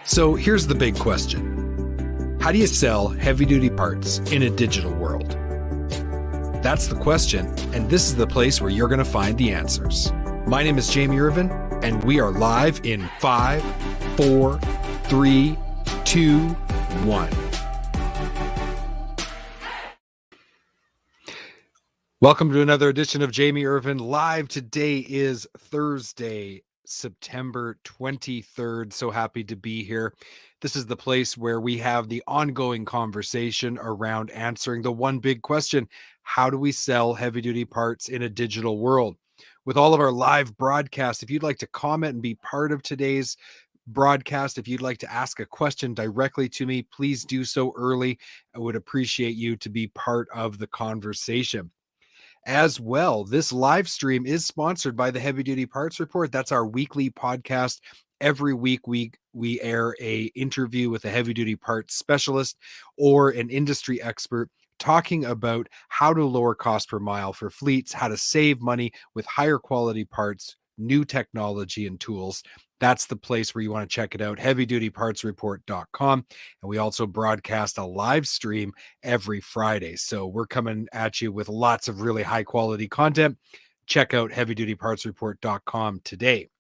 So here's the big question. How do you sell heavy-duty parts in a digital world? That's the question, and this is the place where you're going to find the answers. My name is Jamie Irvin, and we are live in 5, 4, 3, 2, 1. Welcome to another edition of Jamie Irvin Live. Today is Thursday, September 23rd. So happy to be here. This is the place where we have the ongoing conversation around answering the one big question: how do we sell heavy-duty parts in a digital world? With all of our live broadcasts, if you'd like to comment and be part of today's broadcast, if you'd like to ask a question directly to me, please do so early. I would appreciate you to be part of the conversation. As well, this live stream is sponsored by the Heavy Duty Parts Report. That's our weekly podcast. Every week we air a interview with a heavy duty parts specialist or an industry expert talking about how to lower cost per mile for fleets, how to save money with higher quality parts, new technology and tools. That's the place where you want to check it out, heavydutypartsreport.com. And we also broadcast a live stream every Friday. So we're coming at you with lots of really high quality content. Check out heavydutypartsreport.com today.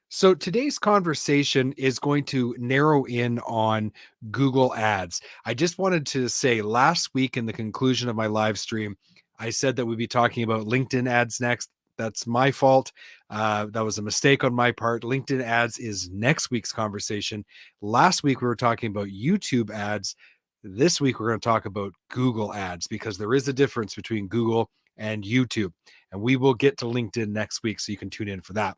So today's conversation is going to narrow in on Google Ads. I just wanted to say, last week in the conclusion of my live stream, I said that we'd be talking about LinkedIn ads next. That's my fault. That was a mistake on my part. LinkedIn ads is next week's conversation. Last week, we were talking about YouTube ads. This week, we're going to talk about Google ads, because there is a difference between Google and YouTube. And we will get to LinkedIn next week, so you can tune in for that.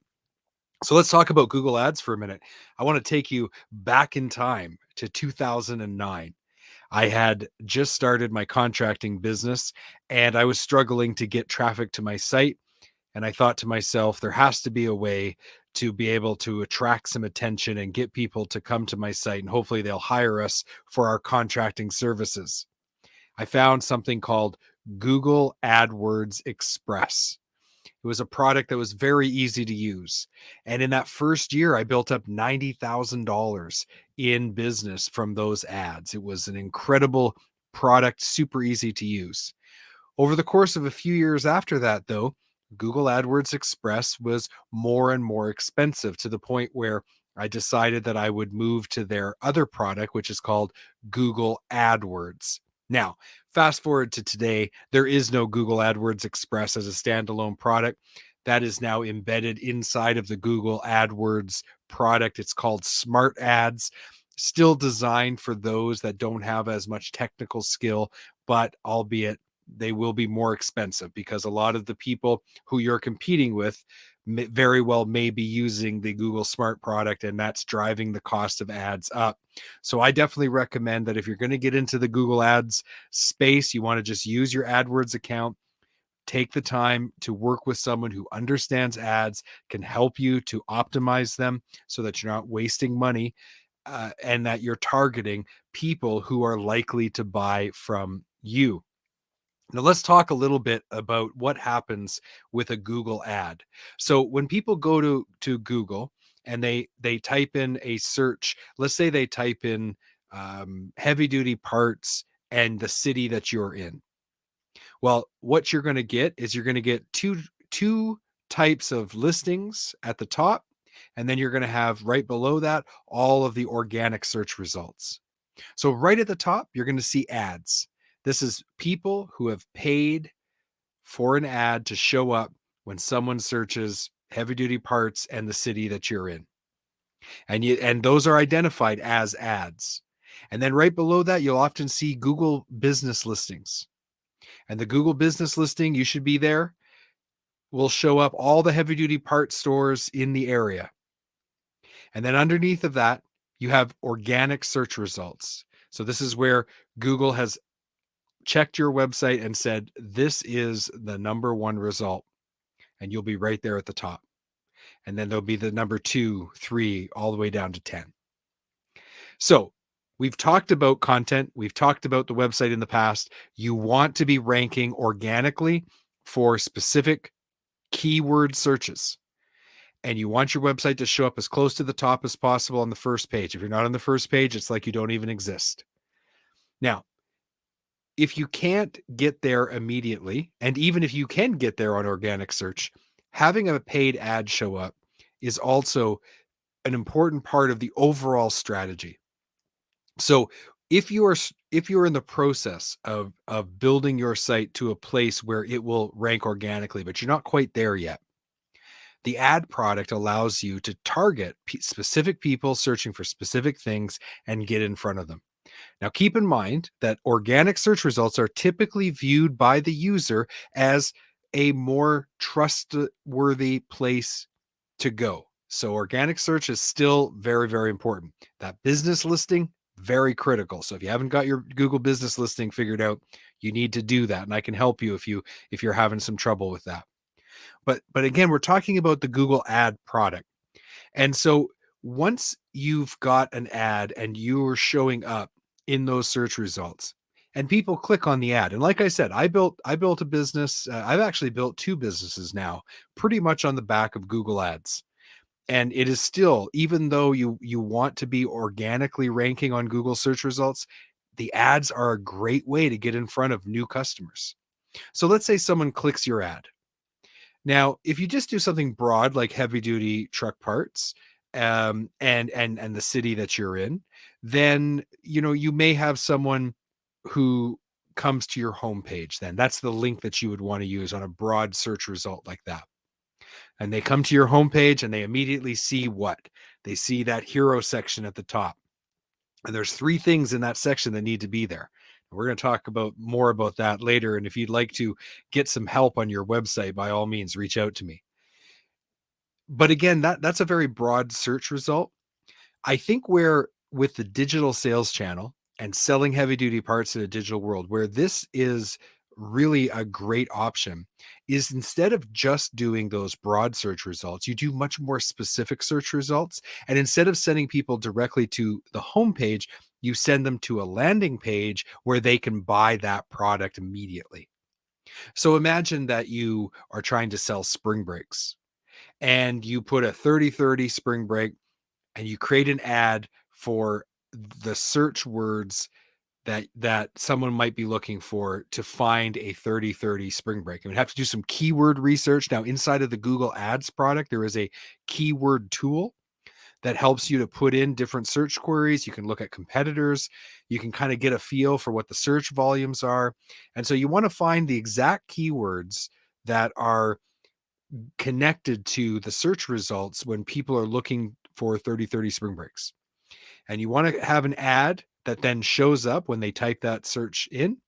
So let's talk about Google ads for a minute. I want to take you back in time to 2009. I had just started my contracting business, and I was struggling to get traffic to my site. And I thought to myself, there has to be a way to be able to attract some attention and get people to come to my site, and hopefully they'll hire us for our contracting services. I found something called Google AdWords Express. It was a product that was very easy to use. And in that first year, I built up $90,000 in business from those ads. It was an incredible product, super easy to use. Over the course of a few years after that, though, Google AdWords Express was more and more expensive, to the point where I decided that I would move to their other product, which is called Google AdWords. Now, fast forward to today, there is no Google AdWords Express as a standalone product. That is now embedded inside of the Google AdWords product. It's called Smart Ads, still designed for those that don't have as much technical skill, but albeit they will be more expensive, because a lot of the people who you're competing with very well may be using the Google Smart product, and that's driving the cost of ads up. So I definitely recommend that if you're going to get into the Google Ads space, you want to just use your AdWords account. Take the time to work with someone who understands ads, can help you to optimize them so that you're not wasting money, and that you're targeting people who are likely to buy from you. Now, let's talk a little bit about what happens with a Google ad. So when people go to Google and they type in a search, let's say they type in heavy duty parts and the city that you're in. Well, what you're going to get is you're going to get two types of listings at the top, and then you're going to have right below that all of the organic search results. So right at the top, you're going to see ads. This is people who have paid for an ad to show up when someone searches heavy duty parts and the city that you're in. And those are identified as ads. And then right below that, you'll often see Google business listings. And the Google business listing, you should be there, will show up all the heavy duty parts stores in the area. And then underneath of that, you have organic search results. So this is where Google has checked your website and said, this is the number one result. And you'll be right there at the top. And then there'll be the number 2, 3, all the way down to 10. So we've talked about content. We've talked about the website in the past. You want to be ranking organically for specific keyword searches. and you want your website to show up as close to the top as possible on the first page. If you're not on the first page, it's like you don't even exist. Now, if you can't get there immediately, and even if you can get there on organic search, having a paid ad show up is also an important part of the overall strategy. So if you're in the process of building your site to a place where it will rank organically, but you're not quite there yet, the ad product allows you to target specific people searching for specific things and get in front of them. Now, keep in mind that organic search results are typically viewed by the user as a more trustworthy place to go. So, organic search is still very, very important. That business listing, very critical. So, if you haven't got your Google business listing figured out, you need to do that, and I can help you if you're having some trouble with that. But again, we're talking about the Google ad product. And so once you've got an ad and you're showing up in those search results and people click on the ad. And like I said, I built a business. I've actually built two businesses now, pretty much on the back of Google Ads. And it is still, even though you want to be organically ranking on Google search results, the ads are a great way to get in front of new customers. So let's say someone clicks your ad. Now, if you just do something broad like heavy duty truck parts, and the city that you're in, then you may have someone who comes to your homepage. Then that's the link that you would want to use on a broad search result like that. And they come to your homepage and they immediately see what? They see that hero section at the top. And there's three things in that section that need to be there. We're going to talk about more about that later. And if you'd like to get some help on your website, by all means, reach out to me. But again, that's a very broad search result. I think where with the digital sales channel and selling heavy duty parts in a digital world, where this is really a great option is instead of just doing those broad search results, you do much more specific search results. And instead of sending people directly to the homepage, you send them to a landing page where they can buy that product immediately. So imagine that you are trying to sell spring breaks and you put a 30-30 spring break and you create an ad for the search words that someone might be looking for to find a 30-30 spring break. And we have to do some keyword research. Now, inside of the Google Ads product, there is a keyword tool that helps you to put in different search queries. You can look at competitors. You can kind of get a feel for what the search volumes are. And so you want to find the exact keywords that are connected to the search results when people are looking for 30-30 spring breaks. And you want to have an ad that then shows up when they type that search in.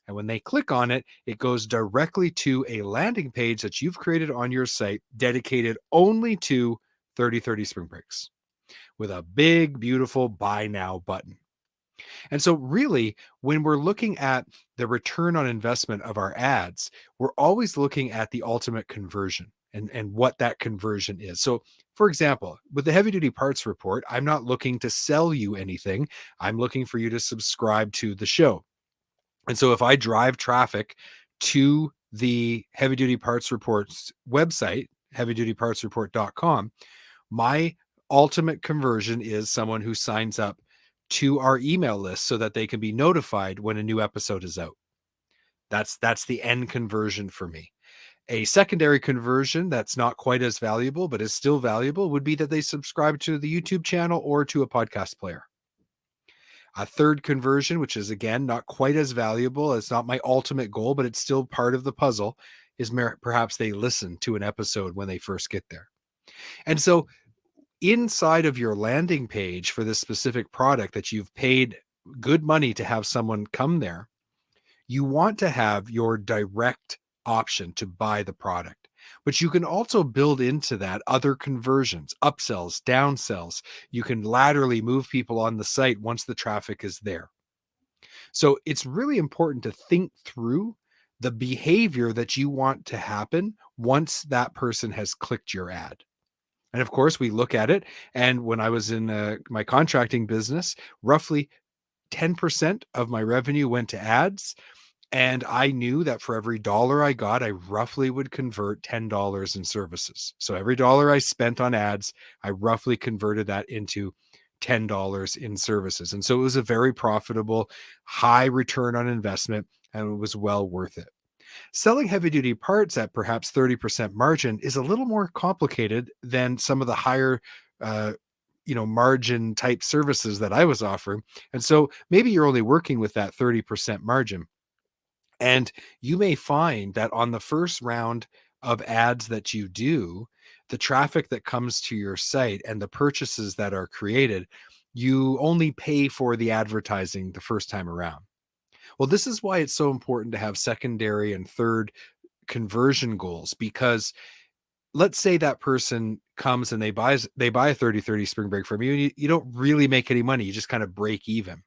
And when they click on it, it goes directly to a landing page that you've created on your site dedicated only to 30-30 spring breaks with a big, beautiful buy now button. And so really, when we're looking at the return on investment of our ads, we're always looking at the ultimate conversion and what that conversion is. So for example, with the heavy duty parts report, I'm not looking to sell you anything. I'm looking for you to subscribe to the show. And so if I drive traffic to the heavy duty parts reports website, heavydutypartsreport.com, my ultimate conversion is someone who signs up to our email list so that they can be notified when a new episode is out. That's the end conversion for me. A secondary conversion that's not quite as valuable, but is still valuable, would be that they subscribe to the YouTube channel or to a podcast player. A third conversion, which is again not quite as valuable, it's not my ultimate goal, but it's still part of the puzzle, is perhaps they listen to an episode when they first get there. And so inside of your landing page for this specific product that you've paid good money to have someone come there, you want to have your direct option to buy the product. But you can also build into that other conversions, upsells, downsells. You can laterally move people on the site once the traffic is there. So it's really important to think through the behavior that you want to happen once that person has clicked your ad. And of course, we look at it. And when I was in my contracting business, roughly 10% of my revenue went to ads. And I knew that for every dollar I got, I roughly would convert $10 in services. So every dollar I spent on ads, I roughly converted that into $10 in services. And so it was a very profitable, high return on investment, and it was well worth it. Selling heavy duty parts at perhaps 30% margin is a little more complicated than some of the higher uh, margin type services that I was offering. And so maybe you're only working with that 30% margin. And you may find that on the first round of ads that you do, the traffic that comes to your site and the purchases that are created, you only pay for the advertising the first time around. Well, this is why it's so important to have secondary and third conversion goals, because let's say that person comes and they buy a 30/30 spring break from you, and you don't really make any money. You just kind of break even,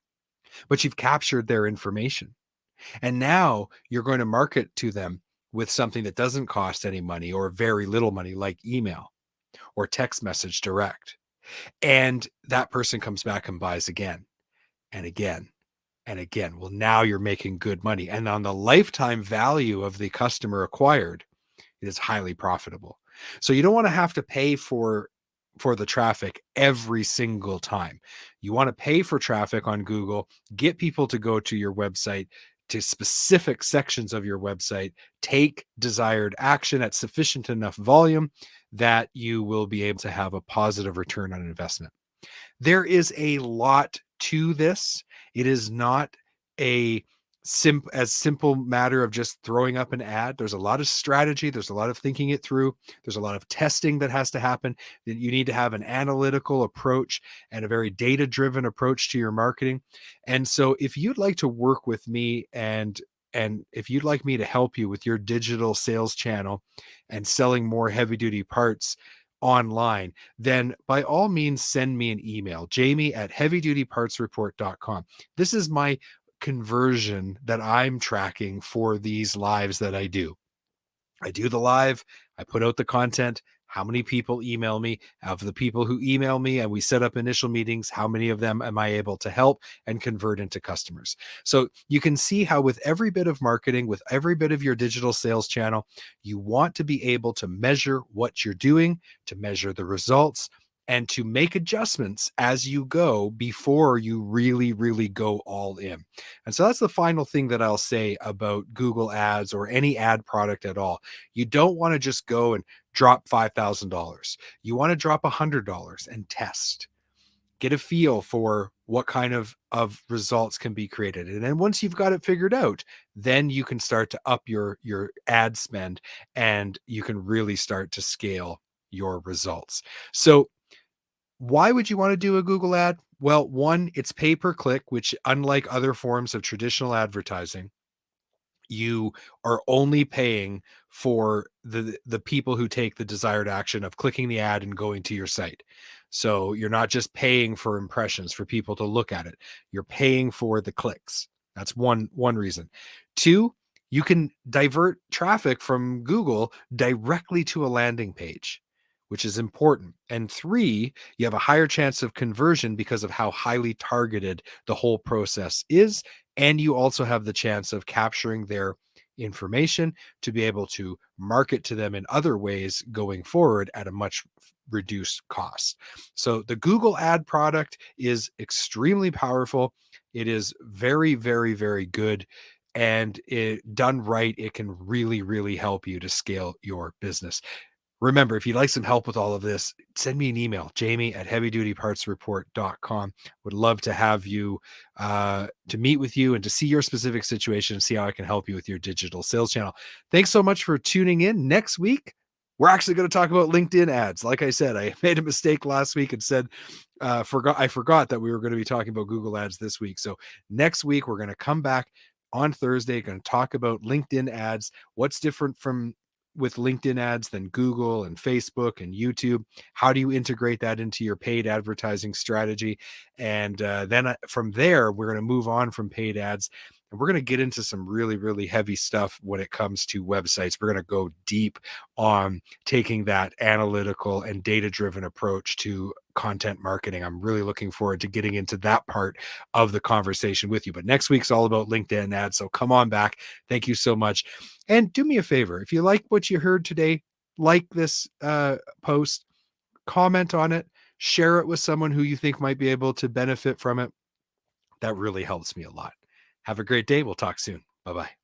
but you've captured their information. And now you're going to market to them with something that doesn't cost any money or very little money, like email or text message direct. And that person comes back and buys again and again and again. Well, now you're making good money. And on the lifetime value of the customer acquired, it is highly profitable. So you don't want to have to pay for the traffic every single time. You want to pay for traffic on Google, get people to go to your website, to specific sections of your website, take desired action at sufficient enough volume that you will be able to have a positive return on investment. There is a lot to this. It is not a simple matter of just throwing up an ad. There's a lot of strategy. There's a lot of thinking it through. There's a lot of testing that has to happen. You need to have an analytical approach and a very data-driven approach to your marketing. And so if you'd like to work with me and if you'd like me to help you with your digital sales channel and selling more heavy duty parts online, then by all means send me an email, jamie@heavydutypartsreport.com. This is my conversion that I'm tracking for these lives that I do. I do the live, I put out the content. How many people email me? Of the people who email me and we set up initial meetings, how many of them am I able to help and convert into customers? So you can see how with every bit of marketing, with every bit of your digital sales channel, you want to be able to measure what you're doing, to measure the results, and to make adjustments as you go before you really, really go all in. And so that's the final thing that I'll say about Google Ads or any ad product at all. You don't want to just go and drop $5,000. You want to drop $100 and test. Get a feel for what kind of results can be created. And then once you've got it figured out, then you can start to up your ad spend and you can really start to scale your results. So why would you want to do a Google ad? Well, one, it's pay per click, which unlike other forms of traditional advertising, you are only paying for the people who take the desired action of clicking the ad and going to your site. So you're not just paying for impressions for people to look at it. You're paying for the clicks. That's one reason. Two, you can divert traffic from Google directly to a landing page, which is important. And three, you have a higher chance of conversion because of how highly targeted the whole process is. And you also have the chance of capturing their information to be able to market to them in other ways going forward at a much reduced cost. So the Google ad product is extremely powerful. It is very, very, very good. And it done right, it can really, really help you to scale your business. Remember, if you'd like some help with all of this, send me an email, jamie@heavydutypartsreport.com. Would love to have you to meet with you and to see your specific situation and see how I can help you with your digital sales channel. Thanks so much for tuning in. Next week, we're actually going to talk about LinkedIn ads. Like I said, I made a mistake last week and said, I forgot that we were going to be talking about Google ads this week. So next week, we're going to come back on Thursday, going to talk about LinkedIn ads, what's different with LinkedIn ads than Google and Facebook and YouTube. How do you integrate that into your paid advertising strategy? And then from there, we're going to move on from paid ads And we're going to get into some really, really heavy stuff when it comes to websites. We're going to go deep on taking that analytical and data driven approach to content marketing. I'm really looking forward to getting into that part of the conversation with you. But next week's all about LinkedIn ads. So come on back. Thank you so much. And do me a favor, if you like what you heard today, like this post, comment on it, share it with someone who you think might be able to benefit from it. That really helps me a lot. Have a great day. We'll talk soon. Bye bye.